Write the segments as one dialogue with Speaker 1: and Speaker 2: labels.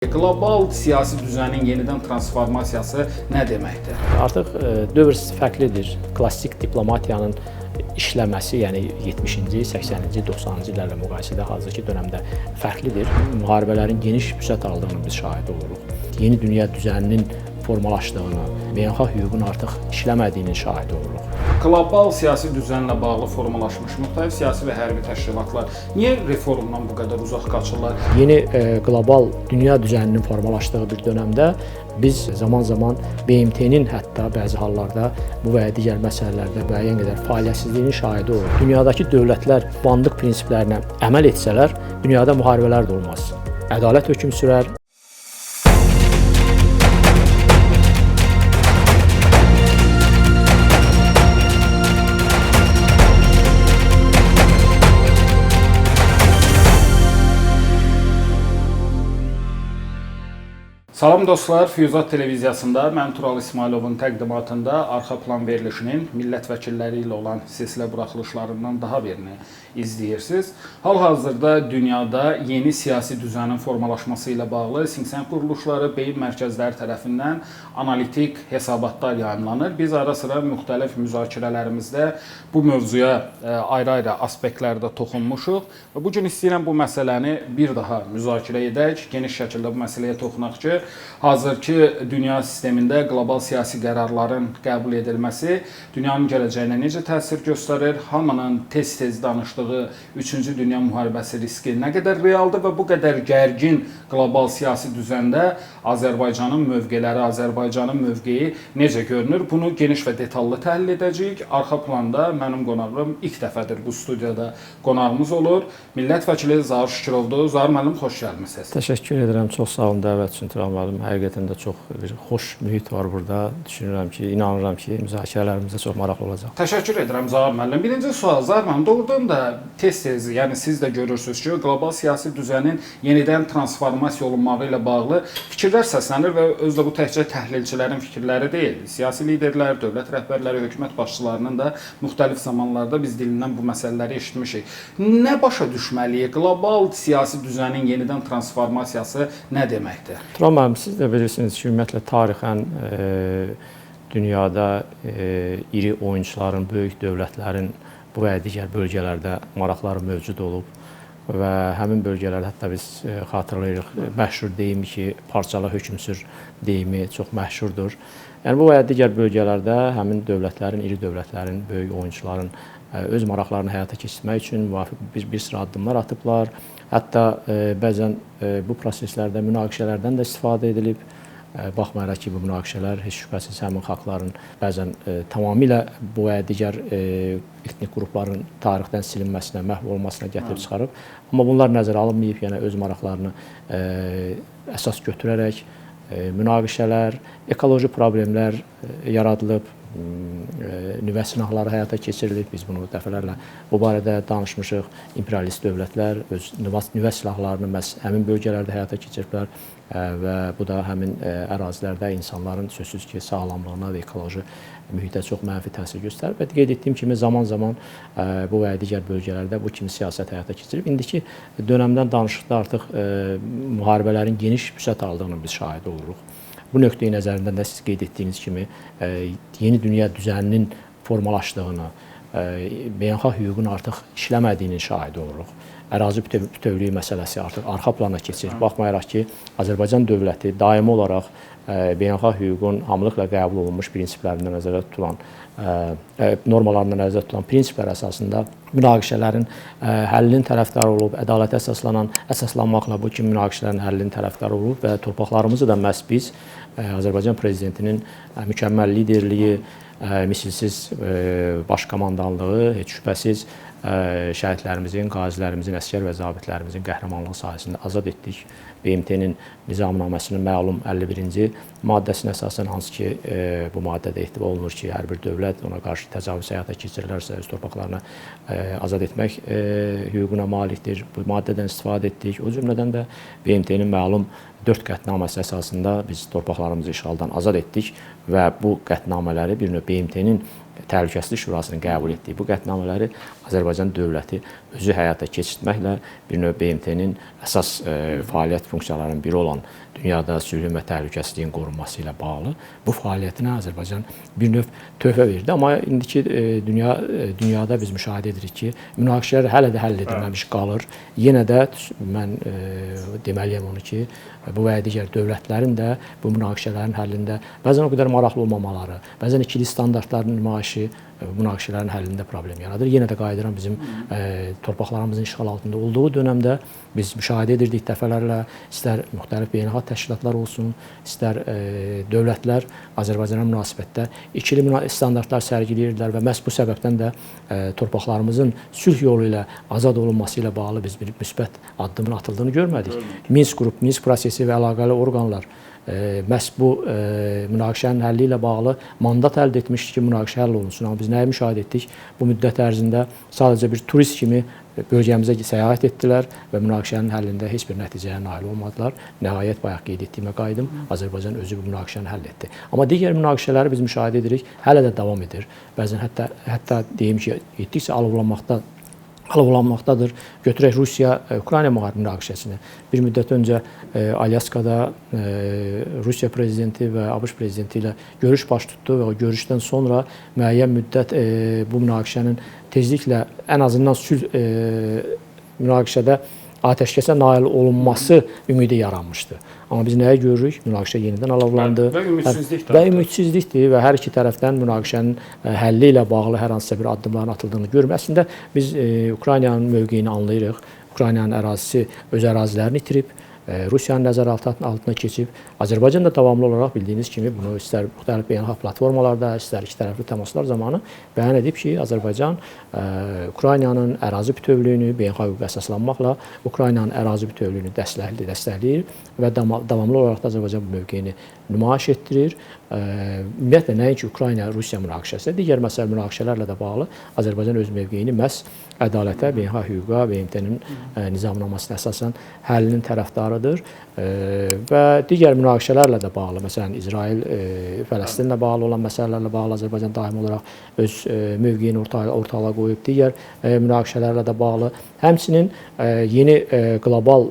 Speaker 1: Qlobal siyasi düzənin yenidən transformasiyası nə deməkdir?
Speaker 2: Artıq dövr fərqlidir. Klassik diplomatiyanın işləməsi, yəni 70-ci, 80-ci, 90-cı illərlə müqayisədə hazırki dövrdə fərqlidir. Müharibələrin geniş vüsət aldığını biz şahid oluruq. Yeni dünya düzəninin formalaşdığını, beynəlxalq hüququn artıq işləmədiyinin şahidi oluruq.
Speaker 1: Qlobal siyasi düzənlə bağlı formalaşmış müxtəlif siyasi və hərbi təşkilatlar niyə reformdan bu qədər uzaq qaçırlar?
Speaker 2: Yeni qlobal dünya düzəninin formalaşdığı bir dövrdə biz zaman-zaman BMT-nin hətta bəzi hallarda bu və ya digər məsələlərdə müəyyən qədər fəaliyyətsizliyinin şahidi oluruq. Dünyadakı dövlətlər bandlıq prinsiplərinə əməl etsələr, dünyada müharibələr də olmaz. Ədalət hökm sürər.
Speaker 1: Salam dostlar, Füyuzat televiziyasında mən Tural İsmayılovun təqdimatında arxa plan verilişinin millət vəkilləri ilə olan silsilə buraxılışlarından daha birini izləyirsiniz. Hal-hazırda dünyada yeni siyasi düzənin formalaşması ilə bağlı Think quruluşları, beyin mərkəzləri tərəfindən analitik hesabatlar yayımlanır. Biz ara-sıra müxtəlif müzakirələrimizdə bu mövzuya ayrı-ayrı aspektlərdə toxunmuşuq və bu gün istəyirəm bu məsələni bir daha müzakirə edək, geniş şəkildə bu məsələyə toxunaq ki, hazırki dünya sistemində qlobal siyasi qərarların qəbul edilməsi dünyanın gələcəyinə necə təsir göstərir, hamının tez-tez danışdığı 3-cü dünya müharibəsi riski nə qədər realdır və bu qədər gərgin qlobal siyasi düzəndə Azərbaycanın mövqeləri, Azərbaycanın mövqeyi necə görünür? Bunu geniş və detallı təhlil edəcəyik. Arxa planda mənim qonağım ilk dəfədir bu studiyada qonağımız olur. Millət vəkili Zaur Şükurovdur. Zaur müəllim, xoş gəlmisiniz.
Speaker 2: Təşəkkür edirəm. Çox sağ olun dəvət üçün Tural müəllim. Həqiqətən də çox bir xoş mühit var burada. Düşünürəm ki, inanıram ki, müzakirələrimizdə çox maraqlı olacaq.
Speaker 1: Təşəkkür edirəm Zaur müəllim. Birinci sual, Zaur müəllim, doğrudan da tez-tez, yəni siz də görürsünüz ki, qlobal siyasi düzənin yenidən transformasiya olunmağı ilə bağlı fikirlər səslənir və özdə bu təkcə təhlilçilərin fikirləri deyil. Siyasi liderlər, dövlət rəhbərləri, hökumət başçılarının da müxtəlif zamanlarda biz dilindən bu məsələləri eşitmişik. Nə başa düşməliyik? Qlobal siyasi düzənin yenidən transformasiyası nə deməkdir?
Speaker 2: Tural müəllim, siz də bilirsiniz ki, ümumiyyətlə tarixən dünyada iri oyunçuların, böyük dövlətlərin bu və ya digər bölgələrdə maraqları mövcud olub və həmin bölgələrdə hətta biz xatırlayırıq, məşhur deyimi ki, parçala hökm sür deyimi çox məşhurdur. Yəni bu və ya digər bölgələrdə həmin dövlətlərin, iri dövlətlərin, böyük oyunçuların öz maraqlarını həyata keçirmək üçün müvafiq bir sıra addımlar atıblar. Hətta bəzən bu proseslərdə münaqişələrdən də istifadə edilib. Baxmayaraq ki, bu münaqişələr heç şübhəsiz həmin xalqların bəzən tamamilə bu və ya digər etnik qrupların tarixdən silinməsinə, məhv olmasına gətirib çıxarıb. Amma bunlar nəzərə alınmayıb, yəni öz maraqlarını əsas götürərək münaqişələr, ekoloji problemlər yaradılıb, nüvə sınaqları həyata keçirilib. Biz bunu dəfələrlə bu barədə danışmışıq. İmperialist dövlətlər öz nüvə silahlarını məhz həmin bölgələrdə həyata keçiriblər və bu da həmin ərazilərdə insanların sözsüz ki, sağlamlığına və ekoloji mühitə çox mənfi təsir göstərib və qeyd etdiyim kimi zaman-zaman bu və ya digər bölgələrdə bu kimi siyasət həyata keçirib. İndiki dönəmdən danışıqda artıq müharibələrin geniş vüsət aldığını biz şahid oluruq. Bu nöqteyi nəzərindən də siz qeyd etdiyiniz kimi yeni dünya düzəninin formalaşdığını, beynəlxalq hüququn artıq işləmədiyinin şahidi oluruq. Ərazi bütövlüyü məsələsi artıq arxa plana keçir. Baxmayaraq ki, Azərbaycan dövləti daimi olaraq beynəlxalq hüququn hamılıqla qəbul olunmuş prinsiplərindən nəzərdə tutulan, normalarından nəzərdə tutulan prinsiplər əsasında münaqişələrin həllinin tərəfdarı olub, ədalətə əsaslanmaqla bu kimi münaqişələrin həllinin tərəfdarı olub və torpaqlarımızı da məhz biz Azərbaycan prezidentinin mükəmməl liderliyi, misilsiz baş komandanlığı, heç şübhəsiz şəhidlərimizin, qazilərimizin, əsgər və zabitlərimizin qəhrəmanlığı sayəsində azad etdik. BMT-nin nizamnaməsinin məlum 51-ci maddəsinə əsasən, hansı ki, bu maddədə ehtiva olunur ki, hər bir dövlət ona qarşı təcavüz həyata keçirilərsə öz torpaqlarını azad etmək hüququna malikdir. Bu maddədən istifadə etdik. O cümlədən də BMT-nin məlum 4 qətnaməsi əsasında biz torpaqlarımızı işğaldan azad etdik və bu qətnamələri bir növ BMT-nin Təhlükəsizlik Şurasının qəbul etdiyi bu qətnamələri Azərbaycan dövləti özü həyata keçirtməklə bir növ BMT-nin əsas fəaliyyət funksiyalarının biri olan dünyada sülhün və təhlükəsizliyin qorunması ilə bağlı bu fəaliyyətinə Azərbaycan bir növ töhfə verdi. Amma indiki dünyada biz müşahidə edirik ki, münaqişələr hələ də həll edilməmiş qalır. Yenə də mən deməliyəm onu ki, bu və digər dövlətlərin də bu münaqişələrin həllində bəzən o qədər maraqlı olmamaları, bəzən ikili standartların nümayişi münaqişələrin həllində problem yaradır. Yenə də qayıdıram bizim torpaqlarımızın işğal altında olduğu dönəmdə biz müşahidə edirdik dəfələrlə, istər müxtəlif beynəlxalq təşkilatlar olsun, istər dövlətlər Azərbaycana münasibətdə ikili standartlar sərgiləyirdilər və məhz bu səbəbdən də torpaqlarımızın sülh yolu ilə azad olunması ilə bağlı biz bir müsbət addımın atıldığını görmədik. Minsk qrup, Minsk prosesi və əlaqəli orqanlar məhz bu münaqişənin həlli ilə bağlı mandat əldə etmişdi ki, münaqişə həll olunsun. Amma biz nəyi müşahidə etdik? Bu müddət ərzində sadəcə bir turist kimi bölgəmizə səyahət etdilər və münaqişənin həllində heç bir nəticəyə nail olmadılar. Nəhayət bayaq qeyd etdiyimə qayıdım, Azərbaycan özü bu münaqişəni həll etdi. Amma digər münaqişələri biz müşahidə edirik, hələ də davam edir. Bəzən hətta deyim ki, getdikcə alovlanmaqdadır. Götürək Rusiya-Ukrayna münaqişəsini. Bir müddət öncə Alyaskada Rusiya prezidenti və ABŞ prezidenti ilə görüş baş tutdu və o görüşdən sonra müəyyən müddət bu münaqişənin tezliklə ən azından sülh münaqişədə atəşkəsə nail olunması ümidi yaranmışdı. Amma biz nəyə görürük? Münaqişə yenidən alovlandı və ümidsizlikdir və hər iki tərəfdən münaqişənin həlli ilə bağlı hər hansısa bir addımların atıldığını görürük. Əslində biz Ukraynanın mövqeyini anlayırıq. Ukraynanın ərazisi öz ərazilərini itirib, Rusiyanın nəzarəti altına keçib. Azərbaycan da davamlı olaraq bildiyiniz kimi bunu istər müxtəlif beynəlxalq platformalarda, istər iki tərəfli təmaslar zamanı bəyan edib ki, Azərbaycan Ukraynanın ərazi bütövlüyünü beynəlxalq hüquqa əsaslanmaqla Ukraynanın ərazi bütövlüyünü dəstəkləyir və davamlı olaraq da Azərbaycan bu mövqeyini nümayiş etdirir. Ümumiyyətlə nəinki Ukrayna-Rusiya münaqişəsi, digər məsələ münaqişələrlə də bağlı Azərbaycan öz mövqeyini məhz ədalətə, beynəlxalq hüquqa, BMT-nin nizamnamasına əsasən həllinin tərəfdarıdır və digər münaqişələrlə də bağlı, məsələn İsrail, Fələstinlə bağlı olan məsələlərlə bağlı Azərbaycan daimi olaraq öz mövqeyini ortalığa qoyub, digər münaqişələrlə də bağlı. Həmçinin yeni qlobal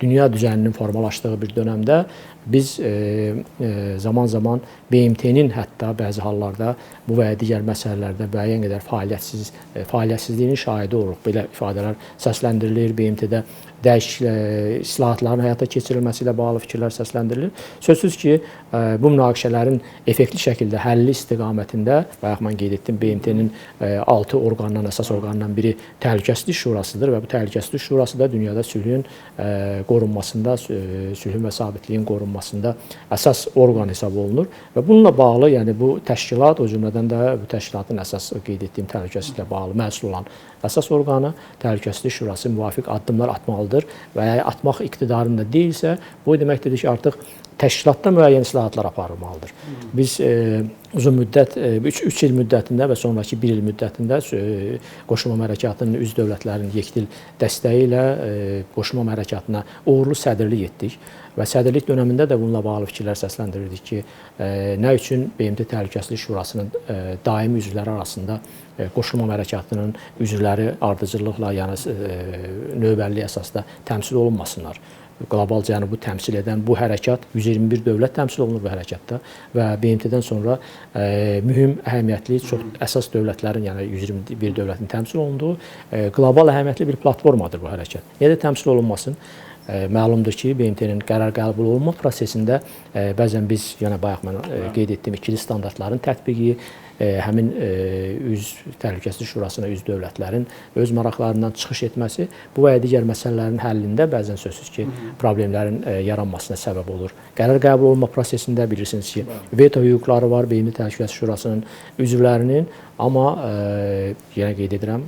Speaker 2: dünya düzəninin formalaşdığı bir dönəmdə biz zaman-zaman BMT-nin hətta bəzi hallarda bu və ya digər məsələlərdə müəyyən qədər fəaliyyətsizliyinin şahidi oluruq. Belə ifadələr səsləndirilir, BMT-də dəyişiklik, islahatların həyata keçirilməsi ilə bağlı fikirlər səsləndirilir. Sözsüz ki, bu münaqişələrin effektiv şəkildə həlli istiqamətində, bayaq mən qeyd etdim, BMT-nin 6 orqandan, əsas orqandan biri Təhlükəsizlik Şurasıdır və bu Təhlükəsizlik Şurası da dünyada sülhün qorunmasında, sülhün və sabitliyin qorunmasında əsas orqan hesab olunur və bununla bağlı, yəni bu təşkilat, o cümlədən də bu təşkilatın əsas qeyd etdiyim təhlükəsizliklə bağlı məsul olan əsas orqanı Təhlükəsizlik Şurası müvafiq addımlar atmalıdır və ya atmaq iqtidarında deyilsə, bu deməkdir ki, artıq təşkilatda müəyyən islahatlar aparılmalıdır. Biz uzun müddət, 3 il müddətində və sonraki 1 il müddətində Qoşulmama Hərəkatının üzv dövlətlərinin yekdil dəstəyi ilə Qoşulmama Hərəkatına uğurlu sədrlik etdik və sədrlik dönəmində də bununla bağlı fikirlər səsləndirirdik ki, nə üçün BMT Təhlükəsizlik Şurasının daimi üzvləri arasında Qoşulmama Hərəkatının üzvləri ardıcıllıqla, yəni növbəllik əsasda təmsil olunmasınlar. Qlobal Cənubu təmsil edən bu hərəkat 121 dövlət təmsil olunur bu hərəkatda və BMT-dən sonra mühüm, əhəmiyyətli, çox əsas dövlətlərin, yəni 121 dövlətin təmsil olunduğu qlobal əhəmiyyətli bir platformadır bu hərəkat. Niyə də təmsil olunmasın? Məlumdur ki, BMT-nin qərar qəbul olunma prosesində bəzən biz, yəni bayaq mən qeyd etdiyim ikili standartların tətbiqi, həmin Təhlükəsizlik Şurasına üzv dövlətlərin öz maraqlarından çıxış etməsi bu və ya digər məsələlərin həllində bəzən sözsüz ki, problemlərin yaranmasına səbəb olur. Qərar qəbul olunma prosesində bilirsiniz ki, veto hüquqları var BMT Təhlükəsizlik Şurasının üzvlərinin, amma yenə qeyd edirəm,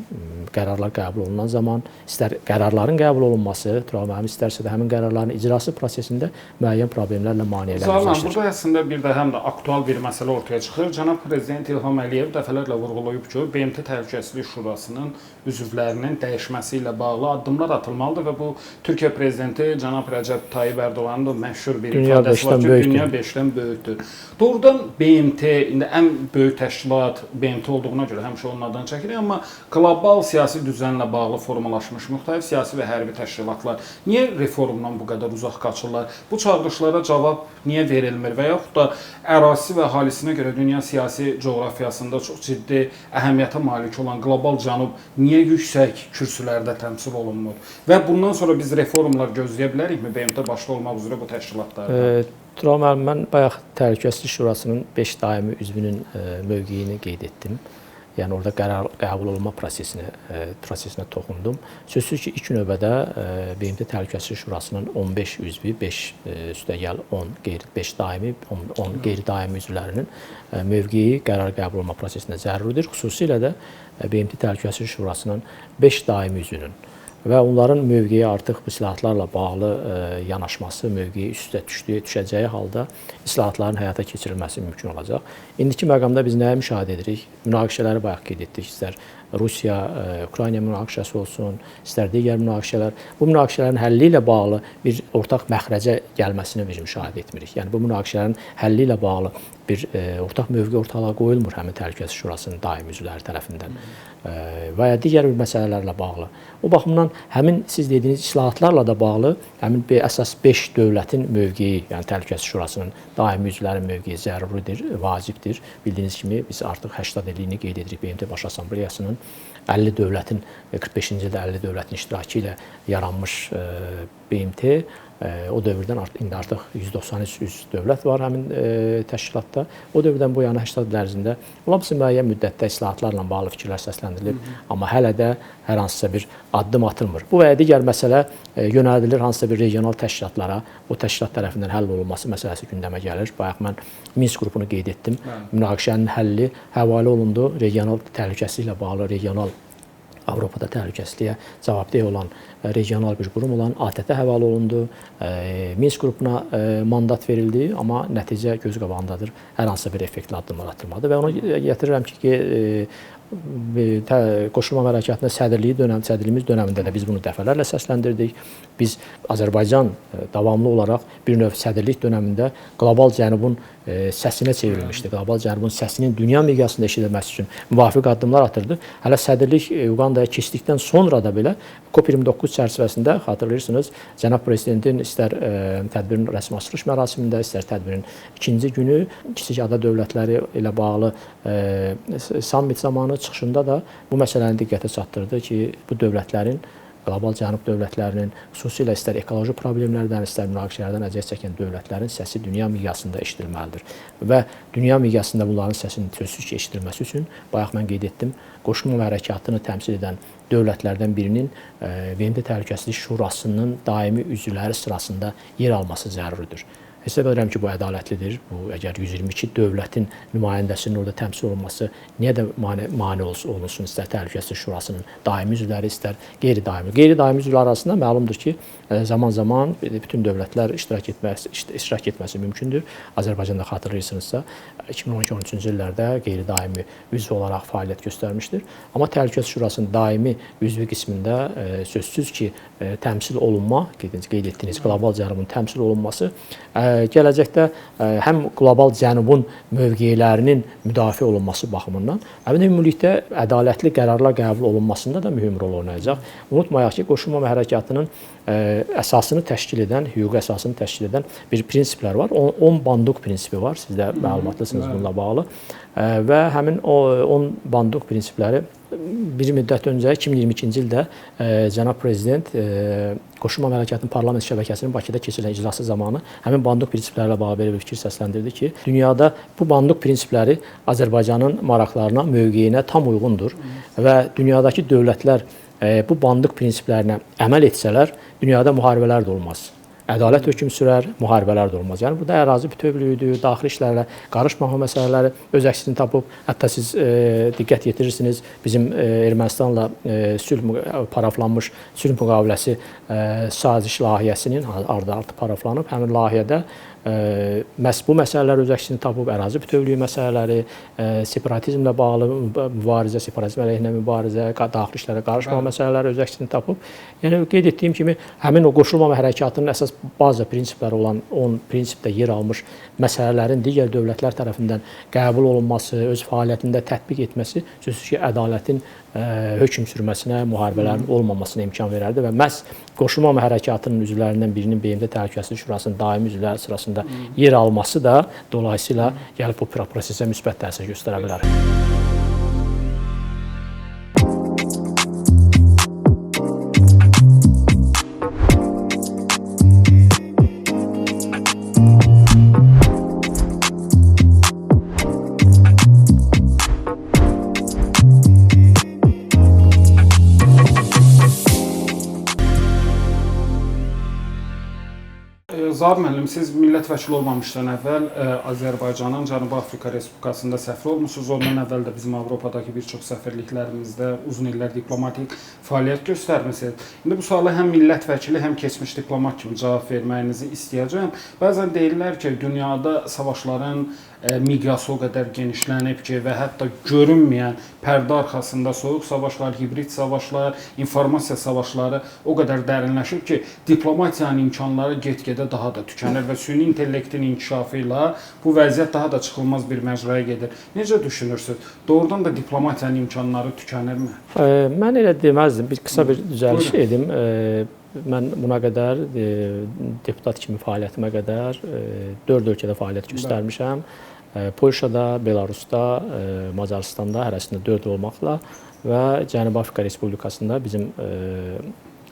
Speaker 2: qərarlar qəbul olunan zaman istər qərarların qəbul olunması, müəllim istərsə də həmin qərarların icrası prosesində müəyyən problemlərlə maneələr üzləşir.
Speaker 1: Burada əslində bir də həm də aktual bir məsələ ortaya çıxır. Cənab Prezident İlham İlham Əliyev dəfələrlə vurğulayıb ki, BMT Təhlükəsizlik Şurasının üzvlərinin dəyişməsi ilə bağlı addımlar atılmalıdır və bu Türkiyə prezidenti cənab Rəcəb Tayyib Ərdoğanın da məşhur bir ifadəsi var ki, dünya 5-dən böyükdür. Doğrudan BMT indi ən böyük təşkilat BMT olduğuna görə həmişə onun adını çəkirik, amma qlobal siyasi düzənlə bağlı formalaşmış müxtəlif siyasi və hərbi təşkilatlar niyə reformdan bu qədər uzaq qaçırlar? Bu çağırışlara cavab niyə verilmir və yaxud da ərazisi və əhalisinə görə dünya siyasi coğrafiyasında çox ciddi əhəmiyyətə malik olan qlobal cənub niyə yüksək kürsülərdə təmsil olunmur? Və bundan sonra biz reformlar gözləyə bilərikmi BMT başda olmaq üzrə bu təşkilatlarda?
Speaker 2: Tural müəllim, mən bayaq Təhlükəsizlik Şurasının 5 daimi üzvünün mövqeyini qeyd etdim. Yəni orada qərar qəbul olunma prosesinə toxundum. Sözsüz ki, ilk növbədə BMT Təhlükəsizlik Şurasının 15 üzvü, 5 üstəgəl 10 5 daimi, 10 qeyri-daimi üzvlərinin mövqeyi qərar qəbul olma prosesinə zəruridir. Xüsusilə də BMT Təhlükəsizlik Şurasının 5 daimi üzvünün və onların mövqeyi artıq bu islahatlarla bağlı yanaşması, mövqeyi üstə düşəcəyi halda islahatların həyata keçirilməsi mümkün olacaq. İndiki məqamda biz nəyə müşahidə edirik? Münaqişələri bayaq qeyd etdik. İstər Rusiya, Ukrayna münaqişəsi olsun, istər digər münaqişələr. Bu münaqişələrin həlli ilə bağlı bir ortaq məxrəcə gəlməsini biz müşahidə etmirik. Yəni bu münaqişələrin həlli ilə bağlı bir ortaq mövqe ortalığa qoyulmur həmin Təhlükəsizlik Şurasının daimi üzvləri tərəfindən və ya digər bir məsələlərlə bağlı. O baxımdan həmin siz dediyiniz islahatlarla da bağlı həmin əsas 5 dövlətin mövqeyi, yəni Təhlükəsizlik Şurasının daimi üzvlərinin mövqeyi zəruridir, vacibdir. Bildiyiniz kimi biz artıq 80 illiyini qeyd edirik BMT Baş Assambleyasının 50 dövlətin 45-ci ildə 50 dövlətin iştirakı ilə yaranmış BMT. O dövrdən indi artıq 193 üzv dövlət var həmin təşkilatda. O dövrdən bu yana 80 il ərzində olası müəyyən müddətdə islahatlarla bağlı fikirlər səsləndirilib, amma hələ də hər hansısa bir addım atılmır. Bu və ya digər məsələ yönəldilir hansısa bir regional təşkilatlara, o təşkilat tərəfindən həll olunması məsələsi gündəmə gəlir. Bayaq mən Minsk qrupunu qeyd etdim. Münaqişənin həlli həvalə olundu. Regional təhlükəsizliklə bağlı, regional Avropada təhlükəsizliyə cavabdeh olan regional bir qurum olan ATƏT-ə həvalə olundu. Minsk qrupuna mandat verildi, amma nəticə göz qabağındadır. Hər hansısa bir effektli addımlar atılmadı və ona gətirirəm ki, Qoşulmama Hərəkatına sədrliyimiz dönəmində də biz bunu dəfələrlə səsləndirdik. Biz Azərbaycan davamlı olaraq bir növ sədrlik dönəmində qlobal cənubun səsinə çevrilmişdi. Qlobal cənubun səsinin dünya miqyasında eşidilməsi üçün müvafiq addımlar atırdı. Hələ sədrlik Uqandaya keçdikdən sonra da belə COP29 çərçivəsində xatırlayırsınız, cənab prezidentin istər tədbirin rəsmi açılış mərasimində, istər tədbirin ikinci günü kiçik ada dövlətləri ilə bağlı sammit zamanı çıxışında da bu məsələni diqqətə çatdırdı ki, bu dövlətlərin, qlobal cənub dövlətlərinin, xüsusilə istər ekoloji problemlərdən, istər münaqişələrdən əziyyət çəkən dövlətlərin səsi dünya miqyasında eşidilməlidir. Və dünya miqyasında bunların səsinin sözsüz ki, eşidilməsi üçün, bayaq mən qeyd etdim, Qoşulmama Hərəkatını təmsil edən dövlətlərdən birinin BMT Təhlükəsizlik Şurasının daimi üzvləri sırasında yer alması zəruridir. Hesab edirəm ki, bu ədalətlidir. Bu, əgər 122 dövlətin nümayəndəsinin orada təmsil olunması niyə də mane olunsun, istər Təhlükəsizlik Şurasının daimi üzvləri, istər qeyri-daimi. Qeyri-daimi üzvlər arasında məlumdur ki, zaman-zaman bütün dövlətlər iştirak etməsi mümkündür. Azərbaycanda xatırlayırsınızsa, 2012-13-cü illərdə qeyri-daimi üzv olaraq fəaliyyət göstərmişdir. Amma Təhlükəsizlik Şurasının daimi üzvü qismində sözsüz ki, təmsil olunma, qeyd etdiyiniz qlobal cənubun təmsil olunması gələcəkdə həm qlobal cənubun mövqelərinin müdafiə olunması baxımından, həmin ümumilikdə ədalətli qərarlar qəbul olunmasında da mühüm rol oynayacaq. Unutmayaq ki, Qoşulmama Hərəkatının əsasını təşkil edən, hüquqi əsasını təşkil edən bir prinsiplər var. 10 banduq prinsipi var, siz də məlumatlısınız bununla bağlı. Və həmin 10 banduq prinsipləri bir müddət öncə 2022-ci ildə cənab prezident Qoşulmama Hərəkatının parlament şəbəkəsinin Bakıda keçirilən iclası zamanı həmin banduq prinsiplərlə bağlı belə bir fikir səsləndirdi ki, dünyada bu banduq prinsipləri Azərbaycanın maraqlarına, mövqeyinə tam uyğundur və dünyadakı dövlətlər bu banduq prinsiplərinə əməl etsələr, dünyada müharibələr də olmaz. ədalət hökm sürər, müharibələr də olmaz. Yəni burada ərazi bütövlüyüdür, daxili işlərlə qarışmama məsələləri öz əksini tapıb. Hətta siz diqqət yetirirsiniz, bizim Ermənistanla paraflanmış sülh müqaviləsi saziş layihəsinin ardı-ardı paraflanıb. Həmin layihədə məhz bu məsələlər öz əksini tapıb, ərazi bütövlüyü məsələləri, separatizmlə bağlı mübarizə, separatizm əleyhinə mübarizə, daxili işlərə qarışmama məsələləri öz əksini tapıb. Yəni qeyd etdiyim kimi, həmin o qoşulmama hərəkatının əsas baza prinsipləri olan 10 prinsipdə yer almış məsələlərin digər dövlətlər tərəfindən qəbul olunması, öz fəaliyyətində tətbiq etməsi sözsüz ki, ədalətin hökm sürməsinə, müharibələrin olmamasına imkan verərdi və məhz qoşulmama hərəkatının üzvlərindən birinin BMT Təhlükəsizlik Şurasının daimi üzvləri sırasında yer alması da dolayısıyla gəlib bu prosesə müsbət təsir göstərə bilər.
Speaker 1: Zahid müəllim, siz millət vəkili olmamışdan əvvəl Azərbaycanın Cənubi Afrika Respublikasında səfir olmusunuz. Ondan əvvəl də bizim Avropadakı bir çox səfirliklərimizdə uzun illər diplomatik fəaliyyət göstərmisiniz. İndi bu suala həm millət vəkili, həm keçmiş diplomat kimi cavab verməyinizi istəyəcəm. Bəzən deyirlər ki, dünyada savaşların miqyası o qədər genişlənib ki və hətta görünməyən pərdə arxasında soyuq savaşlar, hibrid savaşlar, informasiya savaşları o qədər dərinləşib ki, diplomatiyanın imkanları get-gedə daha da tükənir və süni intellektin inkişafı ilə bu vəziyyət daha da çıxılmaz bir məcraya gedir. Necə düşünürsünüz? Doğrudan da diplomatiyanın imkanları tükənirmi?
Speaker 2: Mən elə deməzdim. Bir qısa bir düzəliş edim. Mən buna qədər deputat kimi fəaliyyətimə qədər 4 ölkədə fəaliyyət göstərmişəm. Polşada, Belarusda, Macaristanda, hərəsində 4 olmaqla və Cənubi Afrika Respublikasında bizim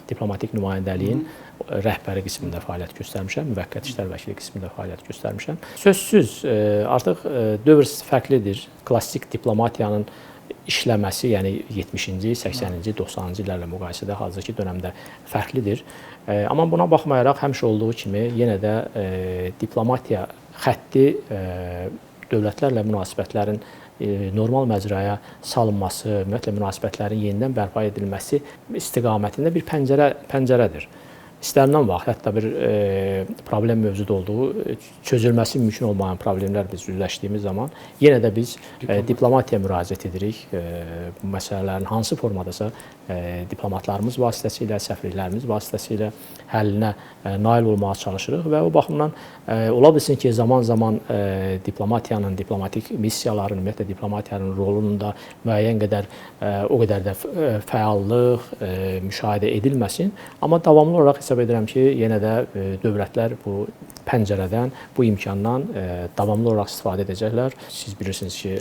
Speaker 2: diplomatik nümayəndəliyin rəhbəri qismində fəaliyyət göstərmişəm, müvəqqəti işlər vəkili qismində fəaliyyət göstərmişəm. Sözsüz, artıq dövr fərqlidir. Klassik diplomatiyanın işləməsi, yəni 70-ci, 80-ci, 90-cı illərlə müqayisədə hazırki dönəmdə fərqlidir. Amma buna baxmayaraq həmişə olduğu kimi yenə də diplomatiya xətti dövlətlərlə münasibətlərin normal məcraya salınması, ümumiyyətlə münasibətlərin yenidən bərpa edilməsi istiqamətində bir pəncərədir. İstənilən vaxt, hətta bir problem mövcud olduğu, çözülməsi mümkün olmayan problemlər biz üzləşdiyimiz zaman yenə də biz diplomatiyaya müraciət edirik. Bu məsələlərin hansı formadasa diplomatlarımız vasitəsilə, səfirliklərimiz vasitəsilə həllinə nail olmağa çalışırıq və o baxımdan ola bilsin ki, zaman-zaman diplomatiyanın, diplomatik missiyaların, ümumiyyətlə diplomatiyanın rolunun da müəyyən qədər o qədər də fəallıq müşahidə edilməsin, amma davamlı olaraq hesab edirəm ki, yenə də dövlətlər bu pəncərədən, bu imkandan davamlı olaraq istifadə edəcəklər. Siz bilirsiniz ki,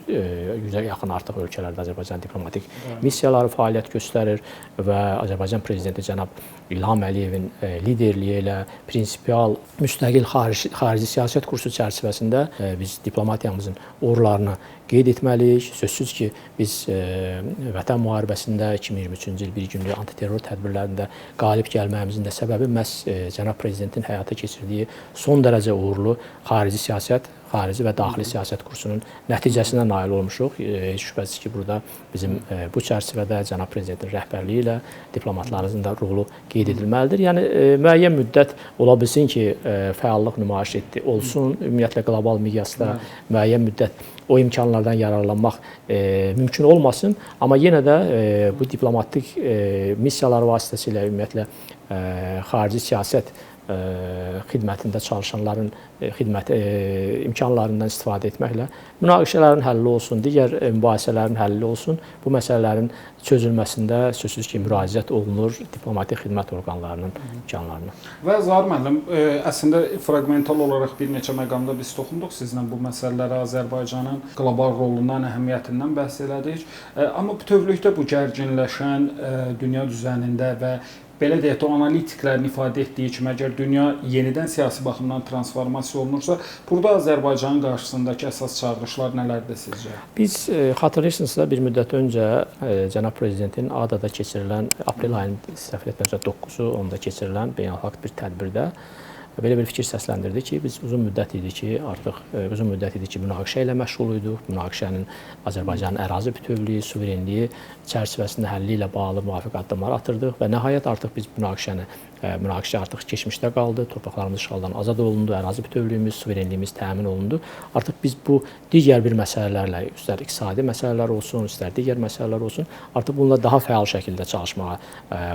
Speaker 2: 100-ə yaxın artıq ölkələrdə Azərbaycan diplomatik missiyaları fəaliyyət göstərir və Azərbaycan prezidenti cənab İlham Əliyevin liderliyi ilə prinsipial müstəqil xarici siyasət kursu çərçivəsində biz diplomatiyamızın uğurlarını qeyd etməliyik. Sözsüz ki, biz Vətən müharibəsində 2023-cü il bir günlük antiterror tədbirlərində qalib gəlməyimizin də səbəbi məhz cənab prezidentin həyata keçirdiyi son dərəcə uğurlu xarici siyasət, xarici və daxili siyasət kursunun nəticəsinə nail olmuşuq. Heç şübhəsiz ki, burada bizim bu çərçivədə cənab prezidentin rəhbərliyi ilə diplomatlarımızın da rolu qeyd edilməlidir. Yəni müəyyən müddət ola bilsin ki, fəallıq nümayiş olsun, ümumiyyətlə qlobal miqyasda müəyyən müddət o imkanlardan yararlanmaq mümkün olmasın, amma yenə də bu diplomatik missiyalar vasitəsilə ümumiyyətlə xarici siyasət xidmətində çalışanların xidmət imkanlarından istifadə etməklə münaqişələrin həlli olsun, digər mübahisələrin həlli olsun, bu məsələlərin çözülməsində sözsüz ki, müraciət olunur diplomatik xidmət orqanlarının imkanlarına. Və
Speaker 1: Zahid müəllim, əslində fraqmental olaraq bir neçə məqamda biz toxunduq sizlə bu məsələlərə, Azərbaycanın qlobal rolundan, əhəmiyyətindən bəhs elədik. Amma bütövlükdə bu gərginləşən dünya düzənində və belə deyək də, o analitiklərin ifadə etdiyi kimi, əgər dünya yenidən siyasi baxımdan transformasiya olunursa, burada Azərbaycanın qarşısındakı əsas çağırışlar nələrdir sizcə?
Speaker 2: Biz xatırlayırsınızsa bir müddət öncə cənab prezidentin ADA-da keçirilən aprel ayının səhv etmirəmsə 9-u onda keçirilən beynəlxalq bir tədbirdə belə bir fikir səsləndirdi ki, biz uzun müddət idi ki, münaqişə ilə məşğul idik. Münaqişənin Azərbaycanın ərazi bütövlüyü, suverenliyi çərçivəsində həlli ilə bağlı müvafiq addımlar atırdıq və nəhayət artıq biz münaqişə artıq keçmişdə qaldı. Torpaqlarımız işğaldan azad olundu, ərazi bütövlüyümüz, suverenliyimiz təmin olundu. Artıq biz bu digər bir məsələlərlə, istər iqtisadi məsələlər olsun, istər digər məsələlər olsun, artıq bununla daha fəal şəkildə çalışmağa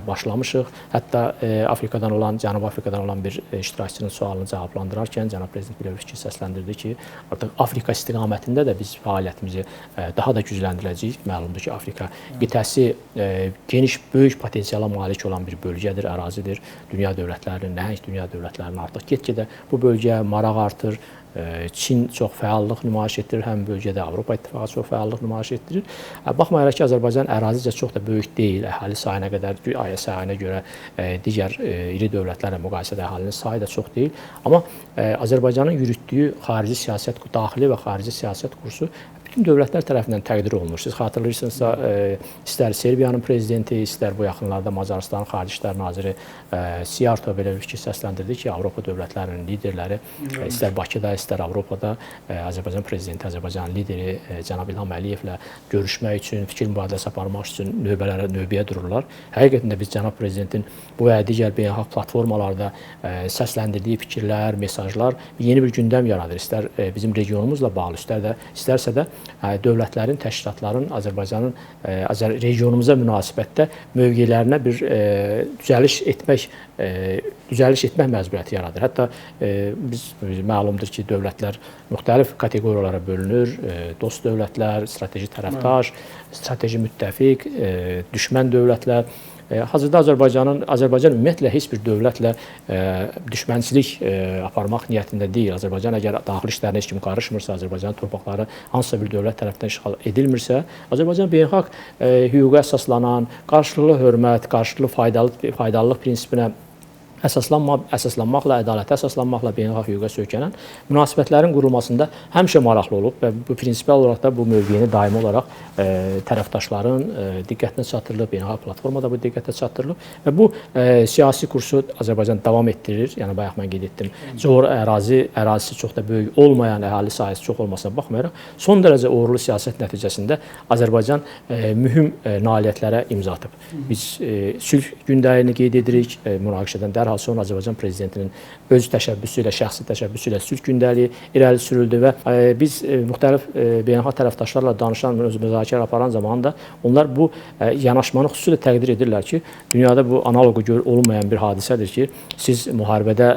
Speaker 2: başlamışıq. Hətta Cənubi Afrikadan olan bir iştirakçının sualını cavablandırarkən cənab prezident belə bir fikir səsləndirdi ki, artıq Afrika istiqamətində də biz fəaliyyətimizi daha da gücləndirəcəyik. Məlumdur ki, Afrika qitəsi geniş, böyük potensiala malik olan bir bölgədir, ərazidir. Dünya dövlətlərinin, nəhəng dünya dövlətlərinin artıq get-gedə bu bölgəyə maraq artır. Çin çox fəallıq nümayiş etdirir, həm bölgədə Avropa İttifaqı çox fəallıq nümayiş etdirir. Baxmayaraq ki, Azərbaycan ərazicə çox da böyük deyil, əhali sayına görə digər iri dövlətlərlə müqayisədə əhalinin sayı da çox deyil. Amma Azərbaycanın yürütdüyü xarici siyasət, daxili və xarici siyasət kursu bütün dövlətlər tərəfindən təqdir olunur. Siz xatırlayırsınızsa, istər Serbiyanın prezidenti, istər bu yaxınlarda Macarıstanın Xarici İşlər naziri Siarto belə bir fikir səsləndirdi ki, Avropa dövlətlərinin liderləri istər Bakıda, istər Avropada Azərbaycan prezidenti, Azərbaycan lideri cənab İlham Əliyevlə görüşmək üçün, fikir mübadiləsi aparmaq üçün növbəyə dururlar. Həqiqətən də biz cənab prezidentin bu və digər beynəlxalq platformalarda səsləndirdiyi fikirlər, mesajlar yeni bir gündəm yaradır. İstər bizim regionumuzla bağlı, istərsə də dövlətlərin, təşkilatların Azərbaycanın regionumuza münasibətdə mövqelərinə bir düzəliş etmək məcburiyyəti yaradır. Hətta biz məlumdur ki, dövlətlər müxtəlif kateqoriyalara bölünür. Dost dövlətlər, strateji tərəfdaş, strateji müttəfiq, düşmən dövlətlər. Hazırda Azərbaycan ümumiyyətlə heç bir dövlətlə düşmənçilik aparmaq niyyətində deyil. Azərbaycan əgər daxili işlərinə heç kim qarışmırsa, Azərbaycanın torpaqları hansısa bir dövlət tərəfindən işğal edilmirsə, Azərbaycan beynəlxalq hüquqa əsaslanan, qarşılıqlı hörmət, qarşılıqlı faydalılıq prinsipinə əsaslanmaqla, ədalətə əsaslanmaqla beynəlxalq hüquqa söykənən münasibətlərin qurulmasında həmişə maraqlı olub və bu prinsipial olaraq da bu mövqeyini daimi olaraq tərəfdaşların diqqətinə çatdırılıb, beynəlxalq platformada bu diqqətə çatdırılıb və bu siyasi kursu Azərbaycan davam etdirir. Yəni bayaq mən qeyd etdim, ərazisi çox da böyük olmayan, əhali sayısı çox olmasına baxmayaraq, son dərəcə uğurlu siyasət nəticəsində Azərbaycan mühüm nailiyyətlərə imza atıb. Biz sülh gündəliyini qeyd edirik, münaqişədən dərhal sonra Azərbaycan prezidentinin öz təşəbbüsü ilə, şəxsi təşəbbüsü ilə sülh gündəliyi irəli sürüldü və biz müxtəlif beynəlxalq tərəfdaşlarla danışan, müzakirə aparan zaman da onlar bu yanaşmanı xüsusilə təqdir edirlər ki, dünyada bu analoqu olunmayan bir hadisədir ki, siz müharibədə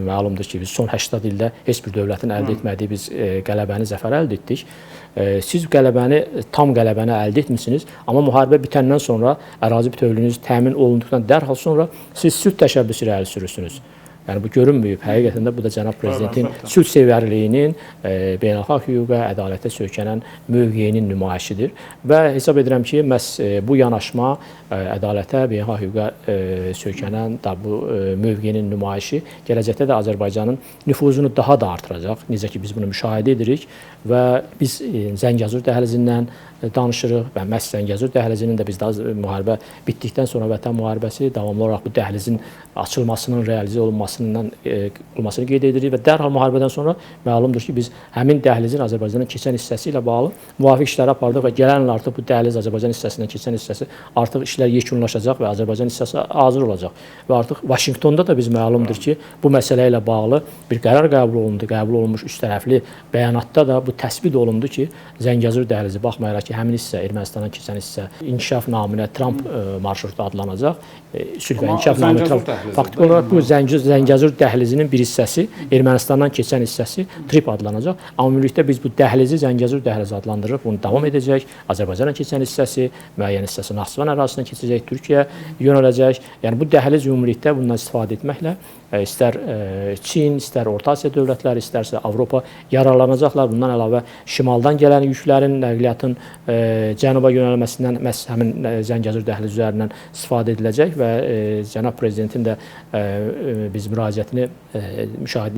Speaker 2: məlumdur ki, biz son 80 ildə heç bir dövlətin əldə etmədiyi biz qələbəni, zəfər əldə etdik. Siz tam qələbəni əldə etmişsiniz, amma müharibə bitəndən sonra ərazi bütövlüyünüz təmin olunduqdan dərhal sonra siz sülh təşəbbüsü irəli sürürsünüz. Yəni bu görünməyib. Həqiqətən də bu da cənab prezidentin sülh sevərliyinin beynəlxalq hüquqa, ədalətə söykənən mövqeyinin nümayişidir və hesab edirəm ki, məhz bu yanaşma ədalətə, beynəlxalq hüquqa söykənən bu mövqeyinin nümayişi gələcəkdə də Azərbaycanın nüfuzunu daha da artıracaq. Necə ki, biz bunu müşahidə edirik və biz Zəngəzur dəhlizindən danışırıq və məhz Zəngəzur dəhlizinin də biz müharibə bitdikdən sonra Vətən müharibəsi davamlı olaraq bu dəhlizin açılmasının, realizə olmasını qeyd edirik və dərhal müharibədən sonra məlumdur ki, biz həmin dəhlizin Azərbaycanın keçən hissəsi ilə bağlı müvafiq işləri apardıq və gələn il artıq bu dəhliz Azərbaycan hissəsindən keçən hissəsi artıq işlər yekunlaşacaq və Azərbaycan hissəsi hazır olacaq və artıq Vaşinqtonda da biz məlumdur ki, bu məsələ ilə bağlı bir qərar qəbul olundu, qəbul olunmuş üç tərəfli bəyanatda da bu təsbit olundu ki, Zəngəzur dəhlizi baxmayaraq ki, həmin hissə Ermənistandan keçən hissə inkişaf naminə Tramp marşrutu adlanacaq. Sülh və inkişaf naminə Tramp
Speaker 1: dəhlizidir.
Speaker 2: Faktiki olaraq bu Zəngəzur dəhlizinin bir hissəsi, Ermənistandan keçən hissəsi TRIP adlanacaq. Amma ümumilikdə biz bu dəhlizi Zəngəzur dəhlizi adlandırırıq. Bunu davam edəcək. Azərbaycandan keçən hissəsi, müəyyən hissəsi Naxçıvan ərazisindən keçəcək, Türkiyəyə yönələcək. Yəni bu dəhliz ümumilikdə bundan istifadə etməklə istər Çin, istər Orta Asiya dövlətləri, istərsə Avropa yararlanacaqlar. Bundan əlavə şimaldan gələn yüklərin, nəqliyyatın cənuba yönəlməsindən məhz həmin Zəngəzur dəhlizi üzərindən istifadə ediləcək və cənab prezidentin də biz müraciətini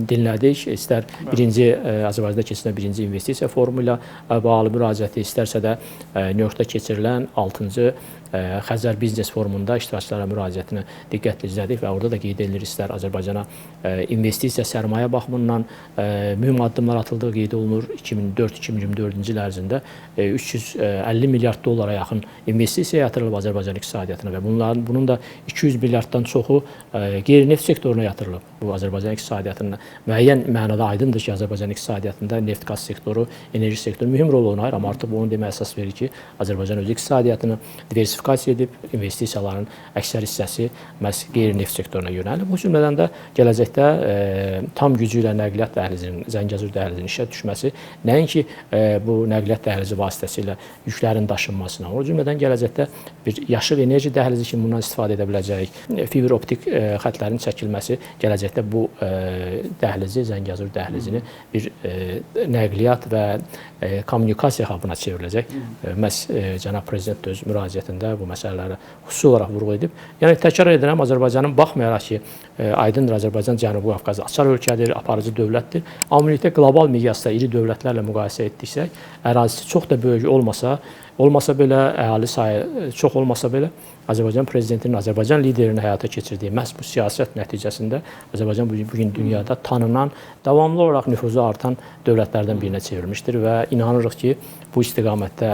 Speaker 2: dinlədik. İstər birinci Azərbaycanda keçirilən birinci investisiya forumu ilə bağlı müraciəti, istərsə də Nyu-Yorkda keçirilən 6-cı Xəzər Biznes Forumunda iştirakçılara müraciətini diqqətlə izlədik və orada da qeyd edilir, istər Azərbaycana investisiya, sərmayə baxımından mühüm addımlar atıldığı qeyd olunur. 2004-2024-cü il ərzində 350 milyard dollara yaxın investisiya yatırılıb Azərbaycan iqtisadiyyatına və bunun da 200 milyarddan çoxu qeyri-neft sektoruna yatırılıb. Bu Azərbaycan iqtisadiyyatının müəyyən mənada aydındır ki, Azərbaycan iqtisadiyyatında neft-qaz sektoru, enerji sektoru mühüm rol oynayır, amma artıq bunu deməyə əsas verir ki, Azərbaycan öz iqtisadiyyatını diversifikasiya edib, investisiyaların əksər hissəsi məhz qeyri-neft sektoruna yönəlib. Bu cümlədən də gələcəkdə tam gücü ilə nəqliyyat dəhlizinin, Zəngəzur dəhlizinin işə düşməsi, nəinki bu nəqliyyat dəhlizi vasitəsilə yüklərin daşınmasına, o cümlədən gələcəkdə bir yaşıl enerji dəhlizi kimi bundan istifadə edə biləcəyik, fibr optik xətlərin çəkilməsi gələcəkdə bu dəhlizi, Zəngəzur dəhlizini bir nəqliyyat və kommunikasiya hubuna çevriləcək. Məhz cənab prezident öz müraciətində bu məsələləri xüsusi olaraq vurğu edib. Yəni təkrar edirəm, Azərbaycanın baxmayaraq ki, aydındır, Azərbaycan Cənubi Qafqazda açar ölkədir, aparıcı dövlətdir. Amma ümumilikdə qlobal miqyasda iri dövlətlərlə müqayisə etdiksə, ərazisi çox da böyük olmasa belə, əhali sayı çox olmasa belə, Azərbaycan prezidentinin, Azərbaycan liderinin həyata keçirdiyi məhz bu siyasət nəticəsində Azərbaycan bugün dünyada tanınan, davamlı olaraq nüfuzu artan dövlətlərdən birinə çevrilmişdir və inanırıq ki, bu istiqamətdə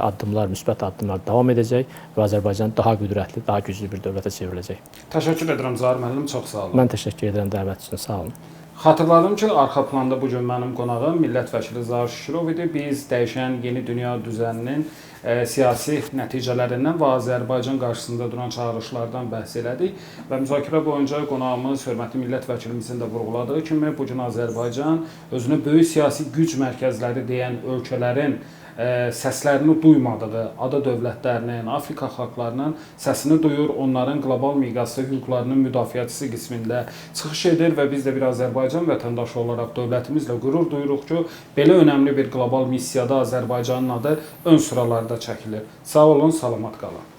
Speaker 2: addımlar, müsbət addımlar davam edəcək və Azərbaycan daha qüdrətli, daha güclü bir dövlətə çevriləcək.
Speaker 1: Təşəkkür edirəm Zahir müəllim, çox sağ olun.
Speaker 2: Mən təşəkkür edirəm dəvət üçün, sağ olun.
Speaker 1: Xatırladım ki, arxa planda bugün mənim qonağım millət vəkili Zahir Şükürov idi. Biz dəyişən yeni dünya düzəninin siyasi nəticələrindən və Azərbaycan qarşısında duran çağırışlardan bəhs elədik və müzakirə boyunca qonağımız, hörmətli millət vəkilimizin də vurğuladığı kimi, bugün Azərbaycan özünü böyük siyasi güc mərkəzləri deyən ölkələrin səslərini duymadığı ada dövlətlərinin, Afrika xalqlarının səsini duyur, onların qlobal miqyasda hüquqlarının müdafiəçisi qismində çıxış edir və biz də bir Azərbaycan vətəndaşı olaraq dövlətimizlə qürur duyuruq ki, belə önəmli bir qlobal missiyada Azərbaycanın adı ön sıralarda çəkilir. Sağ olun, salamat qalın.